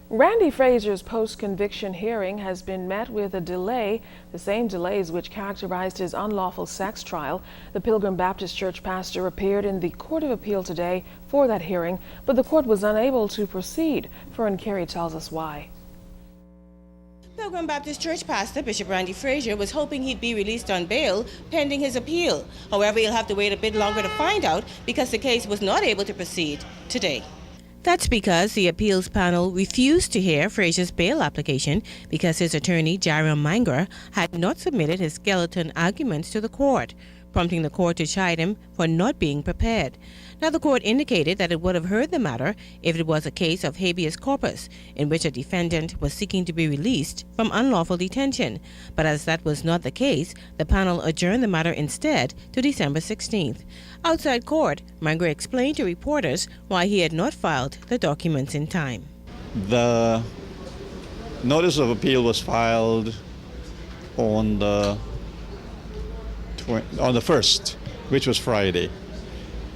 Randy Frazier's post-conviction hearing has been met with a delay, the same delays which characterized his unlawful sex trial. The Pilgrim Baptist Church pastor appeared in the Court of Appeal today for that hearing, but the court was unable to proceed. Fern Carey tells us why. Pilgrim Baptist Church pastor Bishop Randy Frazier was hoping he'd be released on bail pending his appeal. However, he'll have to wait a bit longer to find out because the case was not able to proceed today. That's because the appeals panel refused to hear Frazier's bail application because his attorney, Jaron Margaret, had not submitted his skeleton arguments to the court, prompting the court to chide him for not being prepared. Now, the court indicated that it would have heard the matter if it was a case of habeas corpus, in which a defendant was seeking to be released from unlawful detention. But as that was not the case, the panel adjourned the matter instead to December 16th. Outside court, Margaret explained to reporters why he had not filed the documents in time. The notice of appeal was filed on the 1st, which was Friday.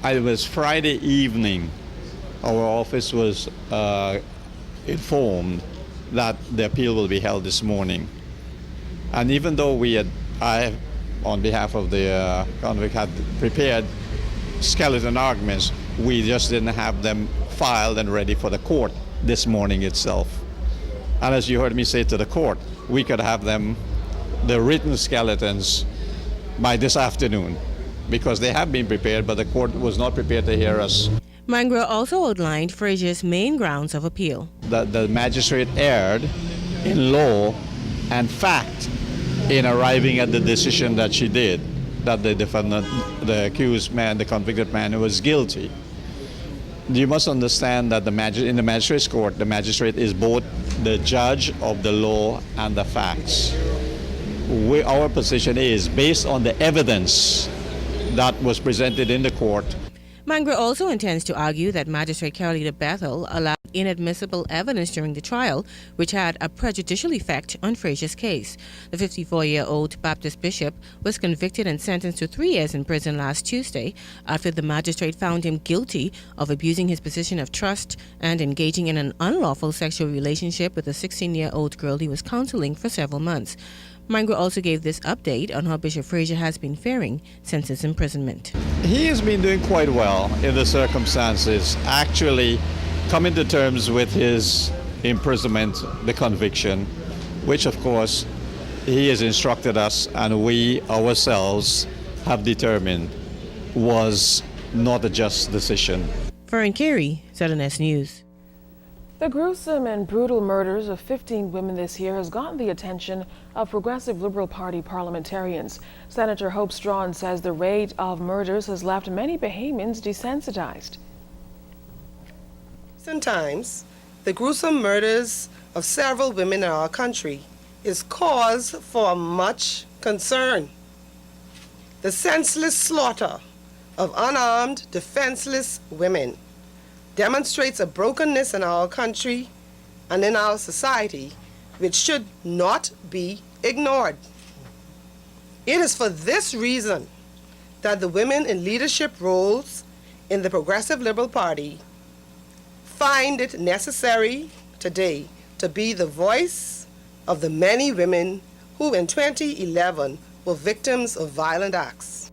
It was Friday evening. Our office was informed that the appeal will be held this morning. And even though I, on behalf of the convict, had prepared skeleton arguments, we just didn't have them filed and ready for the court this morning itself. And as you heard me say to the court, we could have them, the written skeletons, by this afternoon, because they have been prepared, but the court was not prepared to hear us. Margaret also outlined Frazier's main grounds of appeal. The magistrate erred in law and fact in arriving at the decision that she did, that the defendant, the accused man, the convicted man, was guilty. You must understand that in the magistrate's court, the magistrate is both the judge of the law and the facts. Our position is based on the evidence that was presented in the court. Margaret also intends to argue that Magistrate Carolina Bethel allowed inadmissible evidence during the trial, which had a prejudicial effect on Frazier's case. The 54-year-old Baptist bishop was convicted and sentenced to 3 years in prison last Tuesday after the magistrate found him guilty of abusing his position of trust and engaging in an unlawful sexual relationship with a 16-year-old girl he was counseling for several months. Margaret also gave this update on how Bishop Frazier has been faring since his imprisonment. He has been doing quite well in the circumstances, actually coming to terms with his imprisonment, the conviction, which of course he has instructed us and we ourselves have determined was not a just decision. Fern Carey, ZNS News. The gruesome and brutal murders of 15 women this year has gotten the attention of Progressive Liberal Party parliamentarians. Senator Hope Strawn says the rate of murders has left many Bahamians desensitized. Sometimes, the gruesome murders of several women in our country is cause for much concern. The senseless slaughter of unarmed, defenseless women demonstrates a brokenness in our country and in our society which should not be ignored. It is for this reason that the women in leadership roles in the Progressive Liberal Party find it necessary today to be the voice of the many women who in 2011 were victims of violent acts.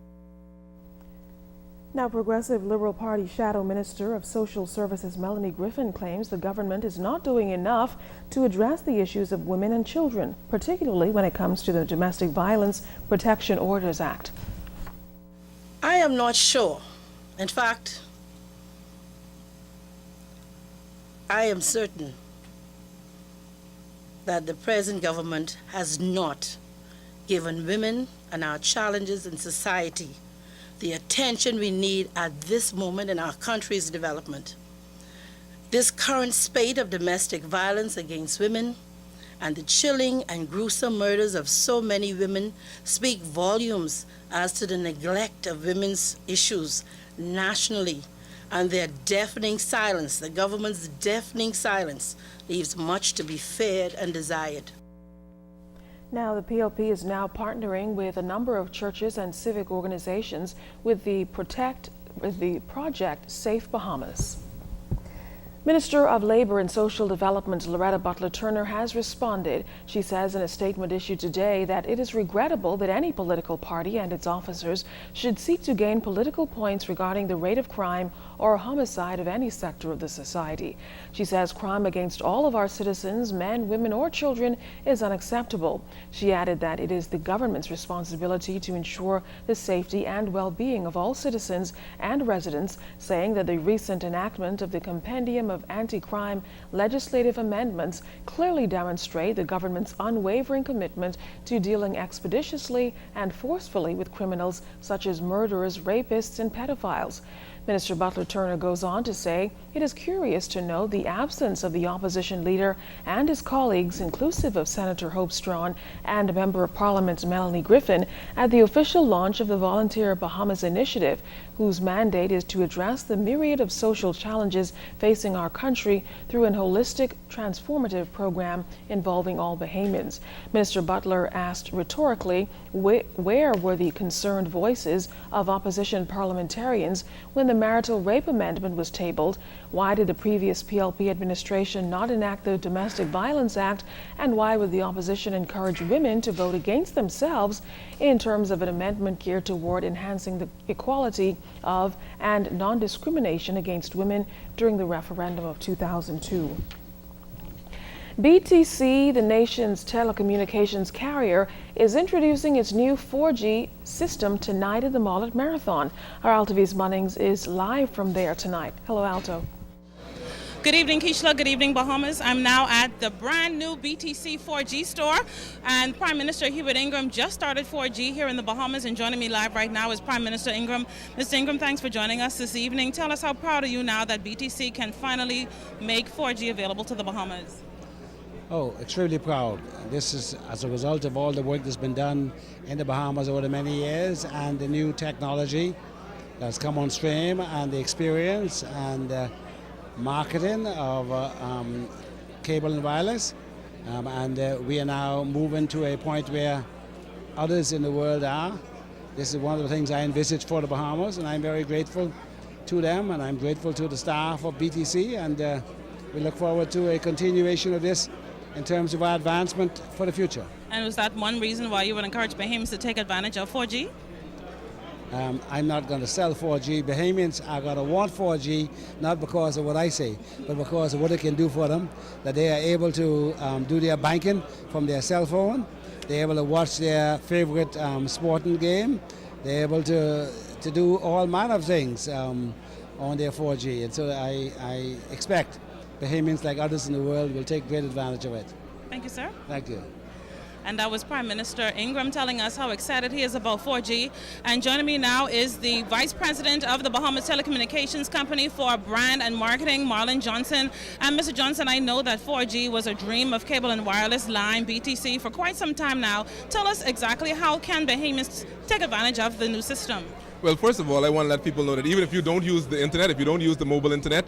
Now, Progressive Liberal Party Shadow Minister of Social Services Melanie Griffin claims the government is not doing enough to address the issues of women and children, particularly when it comes to the Domestic Violence Protection Orders Act. I am not sure. In fact, I am certain that the present government has not given women and our challenges in society the attention we need at this moment in our country's development. This current spate of domestic violence against women and the chilling and gruesome murders of so many women speak volumes as to the neglect of women's issues nationally, and their deafening silence, the government's deafening silence, leaves much to be feared and desired. Now, the PLP is now partnering with a number of churches and civic organizations with the project Safe Bahamas. Minister of Labor and Social Development Loretta Butler Turner has responded. She says in a statement issued today that it is regrettable that any political party and its officers should seek to gain political points regarding the rate of crime or homicide of any sector of the society. She says crime against all of our citizens, men, women, or children, is unacceptable. She added that it is the government's responsibility to ensure the safety and well-being of all citizens and residents, saying that the recent enactment of the Compendium of Anti-Crime legislative amendments clearly demonstrate the government's unwavering commitment to dealing expeditiously and forcefully with criminals such as murderers, rapists, and pedophiles. Minister Butler Turner goes on to say it is curious to note the absence of the opposition leader and his colleagues, inclusive of Senator Hope Strachan and Member of Parliament Melanie Griffin, at the official launch of the Volunteer Bahamas Initiative, whose mandate is to address the myriad of social challenges facing our country through an holistic, transformative program involving all Bahamians. Minister Butler asked rhetorically, where were the concerned voices of opposition parliamentarians when the marital rape amendment was tabled? Why did the previous PLP administration not enact the Domestic Violence Act? And why would the opposition encourage women to vote against themselves in terms of an amendment geared toward enhancing the equality of and non-discrimination against women during the referendum of 2002? BTC, the nation's telecommunications carrier, is introducing its new 4G system tonight at the Mall Marathon. Our Alto V's Munnings is live from there tonight. Hello, Alto. Good evening, Keishla. Good evening, Bahamas. I'm now at the brand new BTC 4G store, and Prime Minister Hubert Ingram just started 4G here in the Bahamas, and joining me live right now is Prime Minister Ingram. Mr. Ingram, thanks for joining us this evening. Tell us, how proud are you now that BTC can finally make 4G available to the Bahamas? Oh, extremely proud. This is as a result of all the work that's been done in the Bahamas over the many years, and the new technology that's come on stream, and the experience and marketing of cable and wireless. We are now moving to a point where others in the world are. This is one of the things I envisaged for the Bahamas, and I'm very grateful to them, and I'm grateful to the staff of BTC, and we look forward to a continuation of this in terms of our advancement for the future. And was that one reason why you would encourage Bahamians to take advantage of 4G? I'm not going to sell 4G. Bahamians are going to want 4G, not because of what I say, but because of what it can do for them, that they are able to do their banking from their cell phone, they're able to watch their favorite sporting game, they're able to do all manner of things on their 4G. And so I expect Bahamians, like others in the world, will take great advantage of it. Thank you, sir. Thank you. And that was Prime Minister Ingram telling us how excited he is about 4G. And joining me now is the Vice President of the Bahamas Telecommunications Company for Brand and Marketing, Marlon Johnson. And Mr. Johnson, I know that 4G was a dream of cable and wireless line, BTC, for quite some time now. Tell us exactly how can Bahamians take advantage of the new system? Well, first of all, I want to let people know that even if you don't use the internet, if you don't use the mobile internet,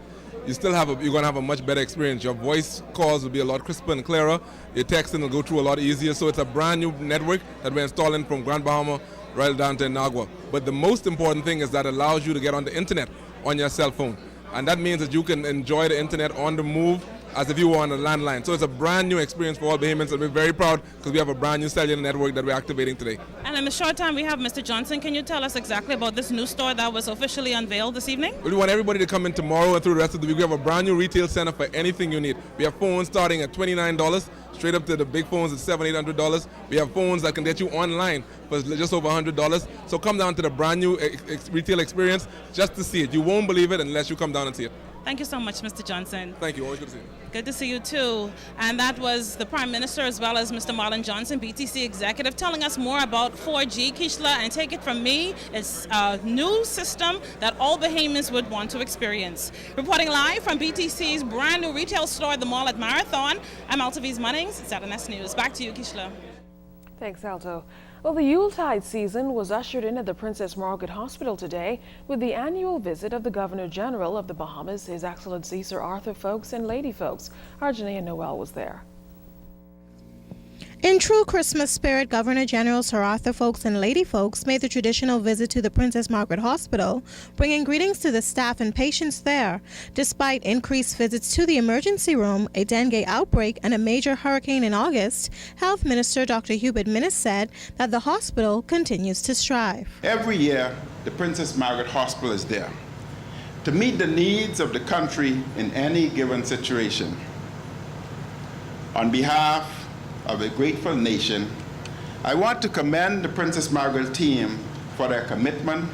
you still have you're going to have a much better experience. Your voice calls will be a lot crisper and clearer. Your texting will go through a lot easier. So it's a brand new network that we're installing from Grand Bahama right down to Inagua. But the most important thing is that it allows you to get on the internet on your cell phone. And that means that you can enjoy the internet on the move as if you were on a landline. So it's a brand new experience for all Bahamians, and we're very proud because we have a brand new cellular network that we're activating today. And in the short time we have, Mr. Johnson, can you tell us exactly about this new store that was officially unveiled this evening? We want everybody to come in tomorrow and through the rest of the week. We have a brand new retail center for anything you need. We have phones starting at $29, straight up to the big phones at $700, $800. We have phones that can get you online for just over $100. So come down to the brand new retail experience just to see it. You won't believe it unless you come down and see it. Thank you so much, Mr. Johnson. Thank you. Always good to see you. Good to see you too. And that was the Prime Minister as well as Mr. Marlon Johnson, BTC executive, telling us more about 4G, Keishla, and take it from me, it's a new system that all Bahamians would want to experience. Reporting live from BTC's brand new retail store at the Mall at Marathon, I'm Alto V's Munnings, ZNS News. Back to you, Keishla. Thanks, Alto. Well, the Yuletide season was ushered in at the Princess Margaret Hospital today with the annual visit of the Governor General of the Bahamas, His Excellency Sir Arthur Folkes, and Lady Folkes. Arjania Noel was there. In true Christmas spirit, Governor General Sir Arthur Folks and Lady Folks made the traditional visit to the Princess Margaret Hospital, bringing greetings to the staff and patients there. Despite increased visits to the emergency room, a dengue outbreak, and a major hurricane in August, Health Minister Dr. Hubert Minnis said that the hospital continues to strive. Every year, the Princess Margaret Hospital is there to meet the needs of the country in any given situation. On behalf of a grateful nation, I want to commend the Princess Margaret team for their commitment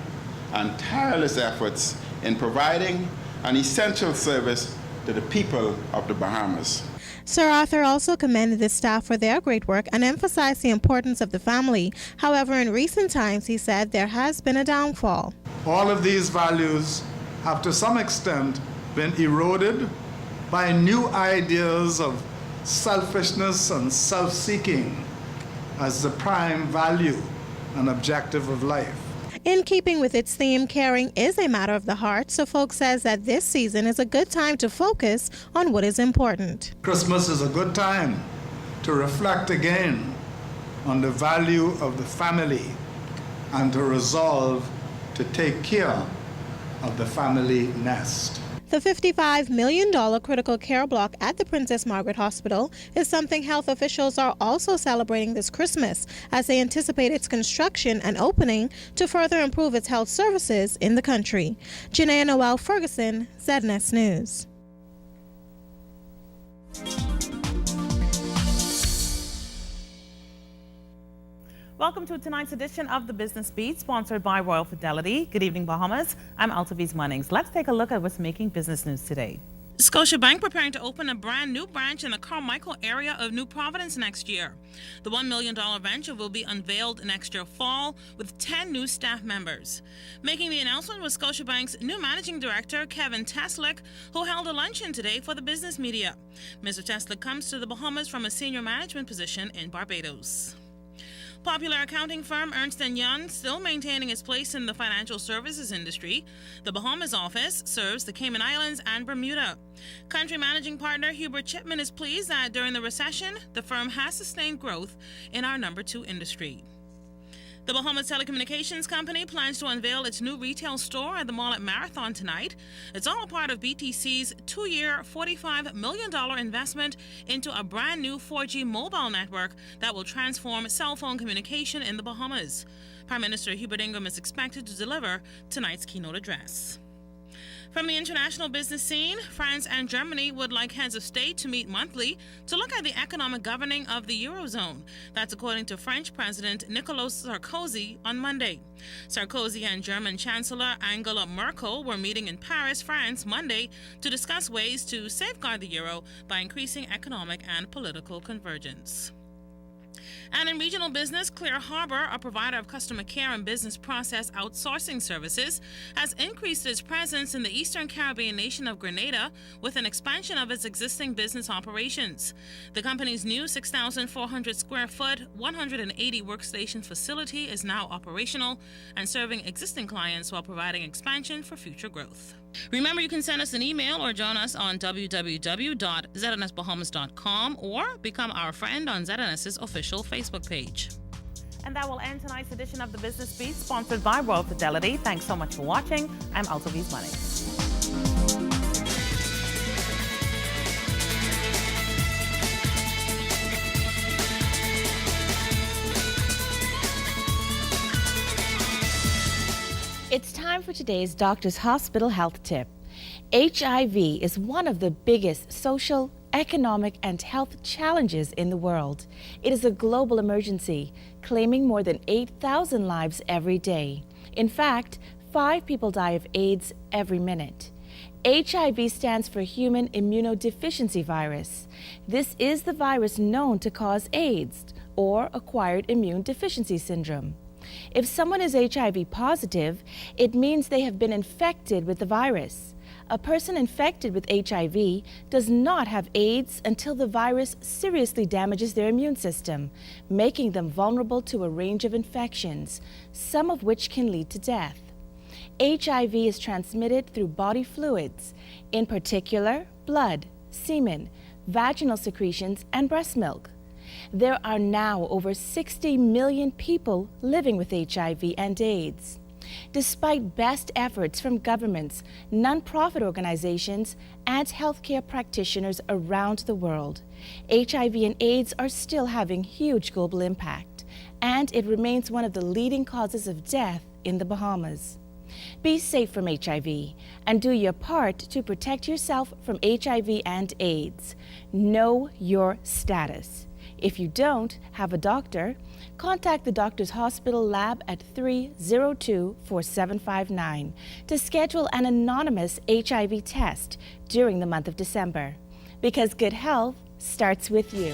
and tireless efforts in providing an essential service to the people of the Bahamas. Sir Arthur also commended the staff for their great work and emphasized the importance of the family. However, in recent times, he said there has been a downfall. All of these values have to some extent been eroded by new ideas of selfishness and self-seeking as the prime value and objective of life. In keeping with its theme, caring is a matter of the heart, so Folks says that this season is a good time to focus on what is important. Christmas is a good time to reflect again on the value of the family and to resolve to take care of the family nest. The $55 million critical care block at the Princess Margaret Hospital is something health officials are also celebrating this Christmas as they anticipate its construction and opening to further improve its health services in the country. Janaea Noel Ferguson, ZNS News. Welcome to tonight's edition of the Business Beat, sponsored by Royal Fidelity. Good evening, Bahamas. I'm Altaviz Munnings. Let's take a look at what's making business news today. Scotiabank preparing to open a brand new branch in the Carmichael area of New Providence next year. The $1 million venture will be unveiled next year fall with 10 new staff members. Making the announcement was Scotiabank's new managing director, Kevin Teslick, who held a luncheon today for the business media. Mr. Teslick comes to the Bahamas from a senior management position in Barbados. Popular accounting firm Ernst & Young still maintaining its place in the financial services industry. The Bahamas office serves the Cayman Islands and Bermuda. Country managing partner Hubert Chipman is pleased that during the recession, the firm has sustained growth in our number 2 industry. The Bahamas Telecommunications Company plans to unveil its new retail store at the mall at Marathon tonight. It's all a part of BTC's 2-year, $45 million investment into a brand new 4G mobile network that will transform cell phone communication in the Bahamas. Prime Minister Hubert Ingram is expected to deliver tonight's keynote address. From the international business scene, France and Germany would like heads of state to meet monthly to look at the economic governing of the Eurozone. That's according to French President Nicolas Sarkozy on Monday. Sarkozy and German Chancellor Angela Merkel were meeting in Paris, France, Monday to discuss ways to safeguard the euro by increasing economic and political convergence. And in regional business, Clear Harbor, a provider of customer care and business process outsourcing services, has increased its presence in the Eastern Caribbean nation of Grenada with an expansion of its existing business operations. The company's new 6,400 square foot, 180 workstation facility is now operational and serving existing clients while providing expansion for future growth. Remember, you can send us an email or join us on www.znsbahamas.com or become our friend on ZNS's official Facebook page. And that will end tonight's edition of the Business Beat, sponsored by Royal Fidelity. Thanks so much for watching. I'm Altaviz Munnings. It's time for today's Doctor's Hospital Health Tip. HIV is one of the biggest social, economic, and health challenges in the world. It is a global emergency, claiming more than 8,000 lives every day. In fact, 5 people die of AIDS every minute. HIV stands for Human Immunodeficiency Virus. This is the virus known to cause AIDS, or Acquired Immune Deficiency Syndrome. If someone is HIV positive, it means they have been infected with the virus. A person infected with HIV does not have AIDS until the virus seriously damages their immune system, making them vulnerable to a range of infections, some of which can lead to death. HIV is transmitted through body fluids, in particular blood, semen, vaginal secretions, and breast milk. There are now over 60 million people living with HIV and AIDS. Despite best efforts from governments, nonprofit organizations, and healthcare practitioners around the world, HIV and AIDS are still having huge global impact, and it remains one of the leading causes of death in the Bahamas. Be safe from HIV and do your part to protect yourself from HIV and AIDS. Know your status. If you don't have a doctor, contact the Doctors Hospital Lab at 302-4759 to schedule an anonymous HIV test during the month of December. Because good health starts with you.